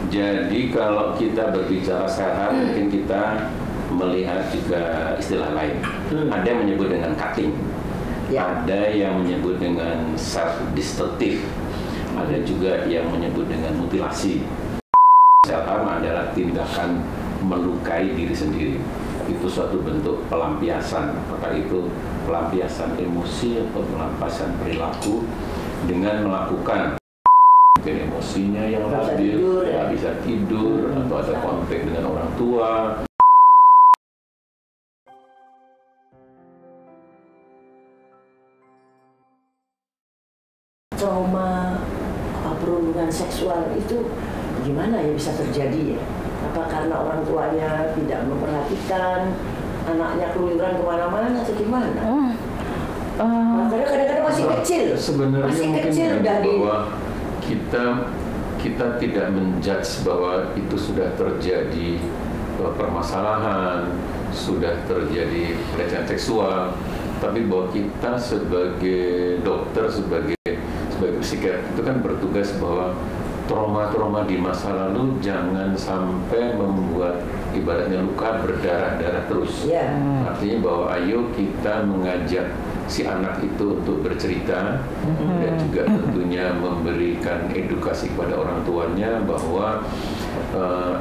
Jadi kalau kita berbicara sehat, mungkin kita melihat juga istilah lain. Ada yang menyebut dengan cutting, ada yang menyebut dengan self-destructive, ada juga yang menyebut dengan mutilasi. Self-harm adalah tindakan melukai diri sendiri. Itu suatu bentuk pelampiasan, apakah itu pelampiasan emosi atau pelampiasan perilaku dengan melakukan mungkin emosinya yang labil, nggak bisa tidur, atau ada konflik dengan orang tua. Trauma perundungan seksual itu gimana ya bisa terjadi ya? Apa karena orang tuanya tidak memperhatikan, anaknya keluyuran kemana-mana atau gimana? Kadang-kadang masih kecil. Sebenarnya masih mungkin kecil bahwa kita tidak menjudge bahwa itu sudah terjadi permasalahan, sudah terjadi pelecehan seksual, tapi bahwa kita sebagai dokter, sebagai psikiater itu kan bertugas bahwa trauma-trauma di masa lalu jangan sampai membuat ibaratnya luka berdarah-darah terus. Artinya bahwa ayo kita mengajak si anak itu untuk bercerita dan juga tentunya memberikan edukasi kepada orang tuanya bahwa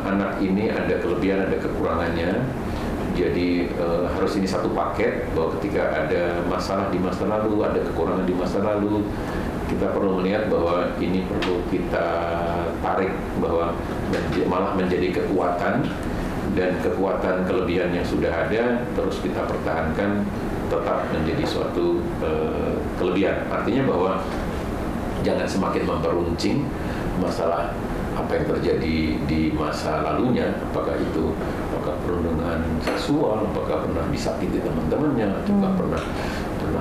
anak ini ada kelebihan, ada kekurangannya. Jadi harus ini satu paket, bahwa ketika ada masalah di masa lalu, ada kekurangan di masa lalu, kita perlu melihat bahwa ini perlu kita tarik bahwa malah menjadi kekuatan, dan kekuatan kelebihan yang sudah ada terus kita pertahankan tetap menjadi suatu kelebihan. Artinya bahwa jangan semakin memperuncing masalah apa yang terjadi di masa lalunya, apakah perundungan seksual, apakah pernah disakiti teman-temannya, apakah pernah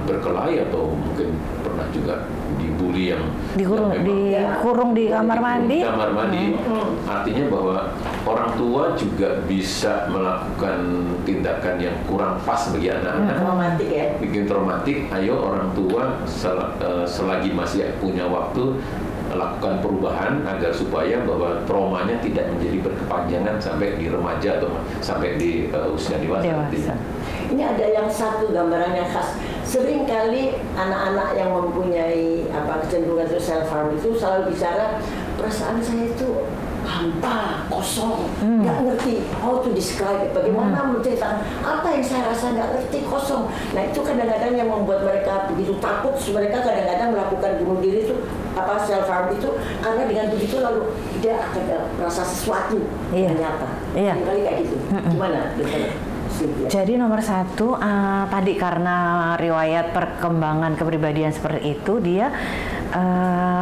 berkelahi, atau mungkin pernah juga dibully yang dikurung di kamar mandi. Artinya bahwa orang tua juga bisa melakukan tindakan yang kurang pas bagi anak-anak. Traumatik ya. Bikin traumatik. Ayo orang tua selagi masih punya waktu, lakukan perubahan agar supaya bahwa traumanya tidak menjadi berkepanjangan sampai di remaja atau sampai di usia dewasa. Ini ada yang satu gambaran yang khas. Seringkali anak-anak yang mempunyai kecenderungan itu self-harm itu selalu bicara, perasaan saya itu hampa, kosong, nggak ngerti how to describe it, bagaimana menceritakan apa yang saya rasa, nggak ngerti, kosong. Nah itu kadang-kadang yang membuat mereka begitu takut, mereka kadang-kadang melakukan bunuh diri itu, self-harm itu, karena dengan begitu lalu dia akan merasa sesuatu ternyata. Kali kayak gitu. Gimana dokter? Jadi nomor satu, tadi karena riwayat perkembangan kepribadian seperti itu, dia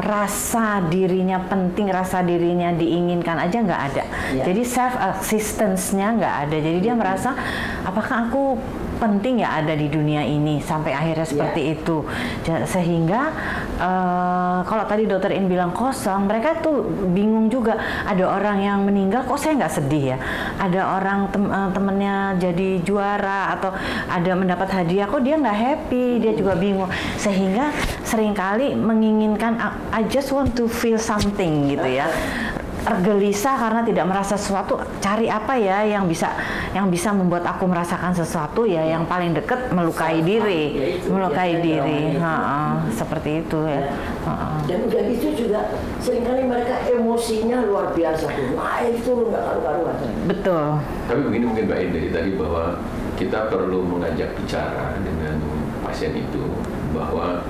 rasa dirinya penting, rasa dirinya diinginkan aja nggak ada. Jadi self-existence-nya nggak ada. Jadi dia merasa, apakah aku penting ya ada di dunia ini, sampai akhirnya seperti itu. Sehingga kalau tadi dokter In bilang kosong, mereka tuh bingung juga. Ada orang yang meninggal, kok saya nggak sedih ya? Ada orang temennya jadi juara atau ada mendapat hadiah, kok dia nggak happy? Dia juga bingung. Sehingga seringkali menginginkan I just want to feel something gitu ya. Gelisah karena tidak merasa sesuatu, cari apa ya yang bisa membuat aku merasakan sesuatu ya, yang paling dekat melukai diri, seperti itu ya. Dan udah gitu juga seringkali mereka emosinya luar biasa tuh, naik itu nggak karu-karuan. Betul. Tapi begini mungkin Mbak Inde tadi, bahwa kita perlu mengajak bicara dengan pasien itu bahwa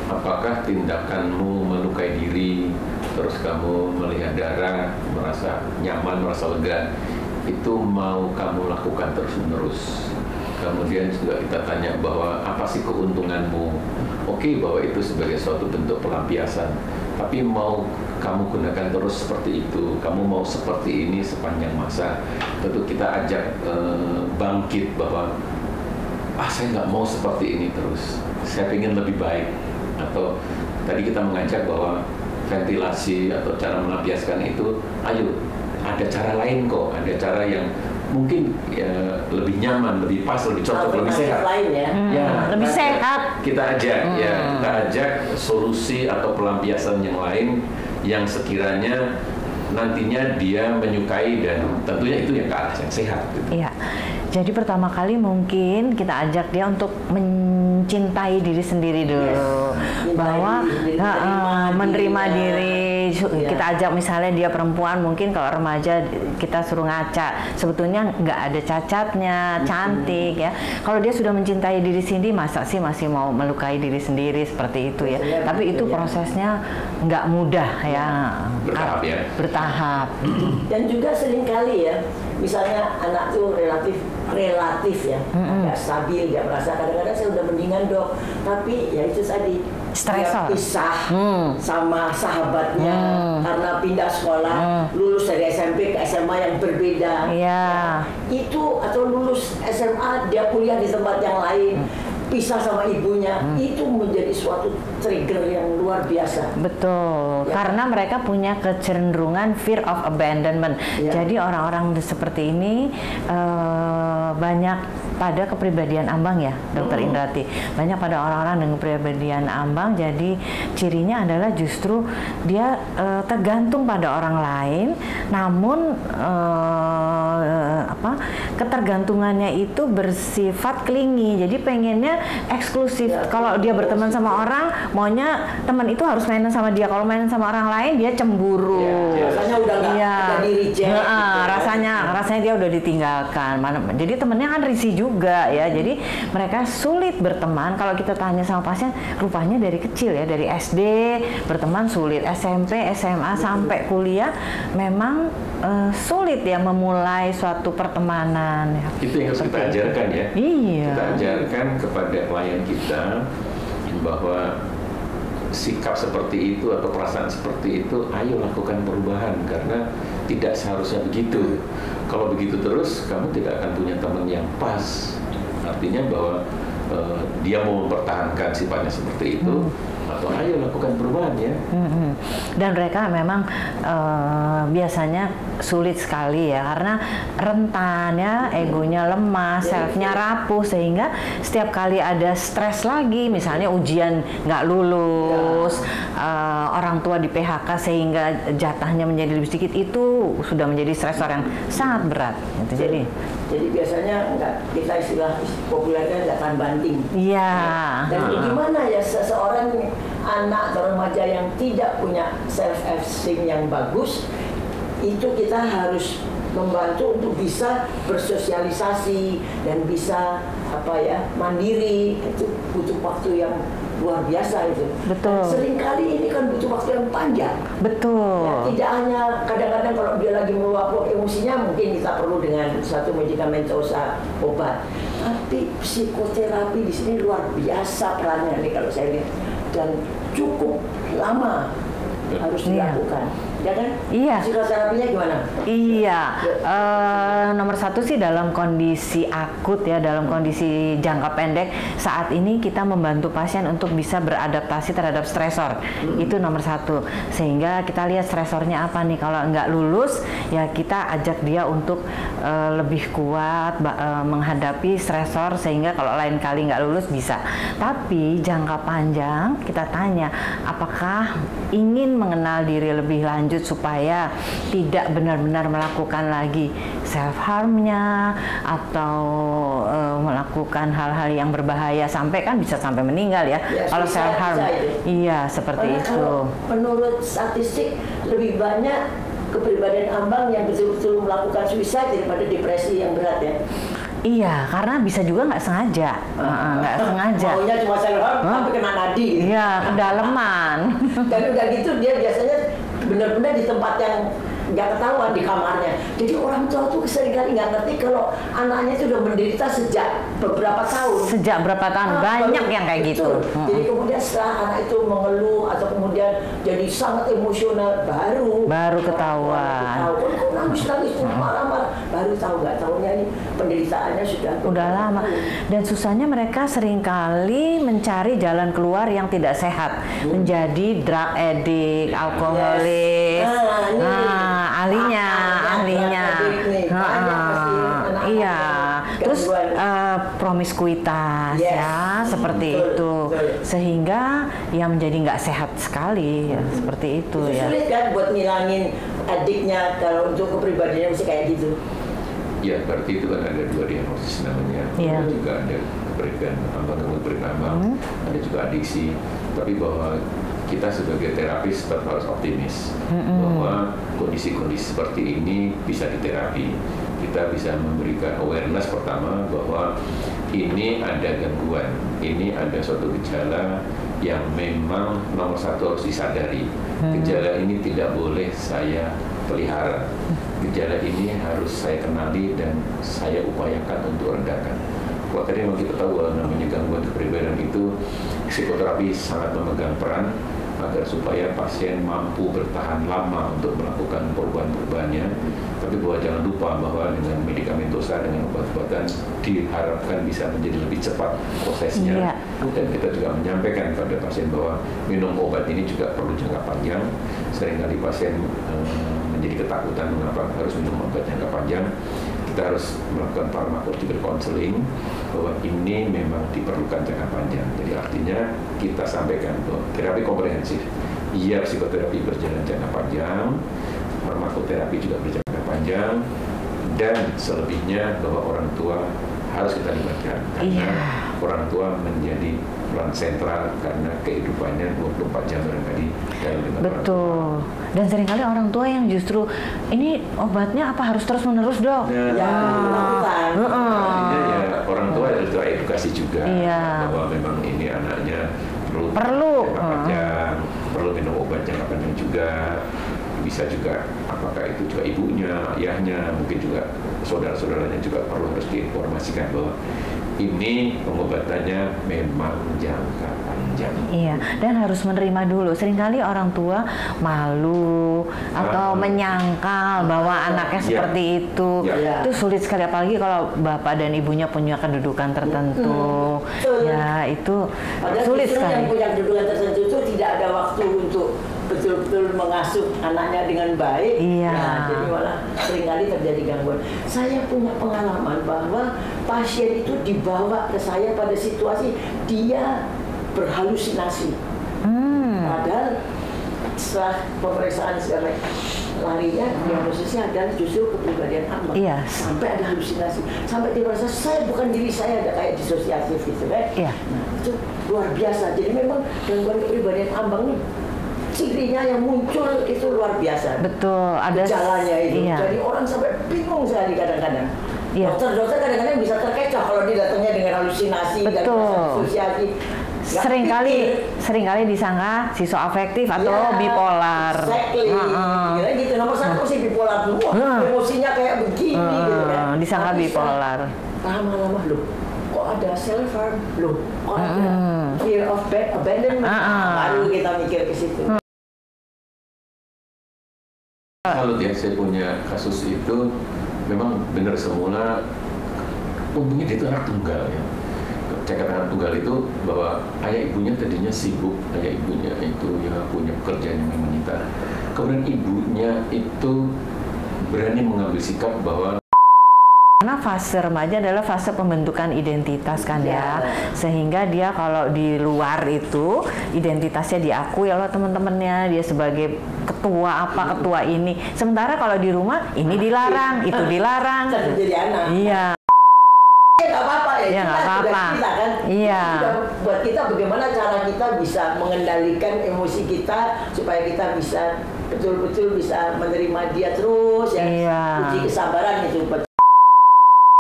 apakah tindakanmu melukai diri, terus kamu melihat darah, merasa nyaman, merasa lega, itu mau kamu lakukan terus-menerus. Kemudian juga kita tanya bahwa apa sih keuntunganmu? Oke, bahwa itu sebagai suatu bentuk pelampiasan, tapi mau kamu gunakan terus seperti itu, kamu mau seperti ini sepanjang masa. Tentu kita ajak bangkit bahwa saya nggak mau seperti ini terus, saya ingin lebih baik. Atau tadi kita mengajak bahwa ventilasi atau cara melampiaskan itu, ayo ada cara lain kok, ada cara yang mungkin ya, lebih nyaman, lebih pas, lebih cocok, lebih sehat. Lebih sehat. Kita ajak kita ajak solusi atau pelampiasan yang lain yang sekiranya nantinya dia menyukai dan tentunya itu yang ke arah yang sehat. Gitu. Iya. Jadi pertama kali mungkin kita ajak dia untuk mencintai diri sendiri dulu, bahwa menerima diri. Kita ajak misalnya dia perempuan, mungkin kalau remaja kita suruh ngaca, sebetulnya nggak ada cacatnya, cantik ya. Kalau dia sudah mencintai diri sendiri, masa sih masih mau melukai diri sendiri seperti itu ya. Tapi itu prosesnya nggak mudah ya. Bertahap ya. Bertahap. Dan juga seringkali ya, misalnya anak tuh relatif ya, agak stabil, dia merasa kadang-kadang saya udah mendingan dok, tapi ya itu tadi stresor, dia pisah sama sahabatnya karena pindah sekolah, lulus dari SMP ke SMA yang berbeda, itu atau lulus SMA dia kuliah di tempat yang lain, pisah sama ibunya, itu menjadi suatu trigger yang luar biasa. Betul, ya. Karena mereka punya kecenderungan fear of abandonment. Ya. Jadi orang-orang seperti ini banyak pada kepribadian ambang ya, Dokter Indrati. Banyak pada orang-orang dengan kepribadian ambang. Jadi cirinya adalah justru dia tergantung pada orang lain, namun ketergantungannya itu bersifat clingy. Jadi pengennya eksklusif. Ya, kalau dia berteman sama orang, maunya teman itu harus mainan sama dia. Kalau mainan sama orang lain, dia cemburu. Rasanya udah nggak di reject. Rasanya dia udah ditinggalkan. Jadi temennya kan risih juga ya. Jadi mereka sulit berteman. Kalau kita tanya sama pasien, rupanya dari kecil ya, dari SD berteman sulit, SMP, SMA sampai kuliah memang sulit ya memulai suatu pertemanan. Ya. Itu yang harus kita ajarkan ya. Iya. Kita ajarkan kepada klien kita bahwa sikap seperti itu atau perasaan seperti itu, ayo lakukan perubahan karena tidak seharusnya begitu. Kalau begitu terus, kamu tidak akan punya teman yang pas. Artinya bahwa dia mau mempertahankan sifatnya seperti itu, atau ayo lakukan perubahan ya. Dan mereka memang biasanya sulit sekali ya, karena rentan ya, egonya lemah, selfnya rapuh, sehingga setiap kali ada stres lagi, misalnya ujian nggak lulus, orang tua di PHK sehingga jatahnya menjadi lebih sedikit, itu sudah menjadi stresor yang sangat berat. Gitu. Jadi biasanya kita istilah populernya nggak tahan banting. Iya. Dan gimana ya seseorang anak atau remaja yang tidak punya self-esteem yang bagus, itu kita harus membantu untuk bisa bersosialisasi dan bisa mandiri. Itu butuh waktu yang luar biasa itu. Betul. Seringkali ini kan butuh waktu yang panjang. Betul. Ya, tidak hanya kadang-kadang kalau dia lagi meluap emosinya, mungkin kita perlu dengan satu medikamentosa obat. Tapi psikoterapi di sini luar biasa perannya nih kalau saya lihat, dan cukup lama harus dilakukan. Ya kan? Iya. Psikoterapinya gimana? Iya. Nomor satu sih dalam kondisi akut ya, dalam kondisi jangka pendek, saat ini kita membantu pasien untuk bisa beradaptasi terhadap stresor. Itu nomor satu. Sehingga kita lihat stresornya apa nih. Kalau nggak lulus, ya kita ajak dia untuk lebih kuat menghadapi stresor, sehingga kalau lain kali nggak lulus bisa. Tapi jangka panjang kita tanya, apakah ingin mengenal diri lebih lanjut supaya tidak benar-benar melakukan lagi self harmnya atau melakukan hal-hal yang berbahaya sampai kan bisa sampai meninggal ya. Kalau self harm, iya seperti itu. Kalau menurut statistik lebih banyak kepribadian ambang yang betul-betul melakukan suicide daripada depresi yang berat ya. Iya, karena bisa juga nggak sengaja, nggak sengaja. Maunya cuma self harm, tapi kena nadi. Iya, kedalaman. Dan udah gitu dia biasanya benar-benar di tempat yang nggak ketahuan, di kamarnya. Jadi orang tua tuh seringkali nggak ngerti kalau anaknya itu udah menderita sejak beberapa tahun. Sejak berapa tahun? Banyak yang kayak gitu. Jadi kemudian setelah anak itu mengeluh atau kemudian jadi sangat emosional, baru ketahuan. Kok nangis marah-marah, baru tahu. Nggak tahunya ini penderitaannya sudah lama. Dan susahnya mereka seringkali mencari jalan keluar yang tidak sehat, menjadi drug addict, alkoholik. Ahlinya. Iya. Terus promiskuitas ya, seperti itu. Sehingga ya menjadi nggak sehat sekali ya, seperti itu ya. Sulit kan buat ngilangin adiknya kalau untuk kepribadiannya mesti kayak gitu. Ya, berarti itu kan ada 2 diagnosis namanya. Iya. Juga ada kepribadian ambang, ada juga adiksi. Tapi bahwa kita sebagai terapis tetap harus optimis bahwa kondisi-kondisi seperti ini bisa diterapi. Kita bisa memberikan awareness pertama bahwa ini ada gangguan, ini ada suatu gejala yang memang nomor 1 harus disadari. Gejala ini tidak boleh saya pelihara. Gejala ini harus saya kenali dan saya upayakan untuk rendahkan. Kalau tadi memang kita tahu bahwa namanya gangguan kepribadian itu, psikoterapi sangat memegang peran agar supaya pasien mampu bertahan lama untuk melakukan perubahan-perubahannya. Tapi bahwa jangan lupa bahwa dengan medikamentosa, dengan obat-obatan diharapkan bisa menjadi lebih cepat prosesnya. Dan kita juga menyampaikan pada pasien bahwa minum obat ini juga perlu jangka panjang. Seringkali pasien menjadi ketakutan mengapa harus minum obat jangka panjang. Kita harus melakukan pharmacological counseling bahwa ini memang diperlukan jangka panjang. Jadi artinya kita sampaikan bahwa terapi komprehensif, iya psikoterapi berjalan jangka panjang, farmakoterapi juga berjangka panjang, dan selebihnya bahwa orang tua harus kita libatkan karena orang tua menjadi peran sentral karena kehidupannya 24 jam barangkali dalam dengan betul. Dan seringkali orang tua yang justru ini obatnya apa harus terus menerus dok? Artinya ya orang tua harus edukasi juga bahwa memang ini anaknya perlu jangka panjang, perlu minum obat jangka panjang juga. Bisa juga apakah itu juga ibunya, ayahnya, mungkin juga saudara-saudaranya juga perlu harus diinformasikan bahwa ini pengobatannya memang jangka panjang. Iya, dan harus menerima dulu. Seringkali orang tua malu atau menyangkal bahwa anaknya seperti itu. Itu sulit sekali, apalagi kalau bapak dan ibunya punya kedudukan tertentu. Ya, itu padahal sulit sekali. Yang punya kedudukan tertentu itu tidak ada waktu untuk betul-betul mengasuh anaknya dengan baik. Nah, jadi malah seringkali terjadi gangguan. Saya punya pengalaman bahwa pasien itu dibawa ke saya pada situasi dia berhalusinasi. Padahal setelah pemeriksaan segala larinya diagnosisnya adalah justru kepribadian ambang. Sampai ada halusinasi, sampai dia merasa saya bukan diri saya, ada kayak disosiatif gitu kan. Nah, itu luar biasa. Jadi memang gangguan kepribadian ambang nih cirinya yang muncul itu luar biasa. Betul, ada gejalanya itu. Jadi orang sampai bingung sekali kadang-kadang. Dokter-dokter kadang-kadang bisa terkecoh kalau dia datangnya dengan halusinasi dan disosiasi. Seringkali disangka sizoafektif atau bipolar. Kira gitu. Nomor 1 sih bipolar semua. Emosinya kayak begini gitu kan. Disangka bipolar. Lama-lama loh, kok ada self harm, loh, kok ada fear of abandonment. Baru kita mikir ke situ. Kalau saya punya kasus itu memang benar semula, untungnya dia itu anak tunggal ya. Saya katakan tunggal itu bahwa ayah ibunya tadinya sibuk, ayah ibunya itu ya punya pekerjaan yang menyita. Kemudian ibunya itu berani mengambil sikap bahwa karena fase remaja adalah fase pembentukan identitas kan ya, sehingga dia kalau di luar itu identitasnya diakui oleh teman-temannya, dia sebagai ketua apa, ketua ini. Sementara kalau di rumah ini dilarang, itu dilarang. Jadi anak. Iya. Nggak apa-apa ya. Iya nggak apa-apa. Kan? Iya. Buat kita bagaimana cara kita bisa mengendalikan emosi kita supaya kita bisa betul-betul bisa menerima dia terus ya. Uji kesabaran itu.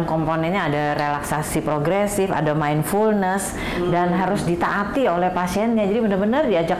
Komponennya ada relaksasi progresif, ada mindfulness, dan harus ditaati oleh pasiennya. Jadi benar-benar diajak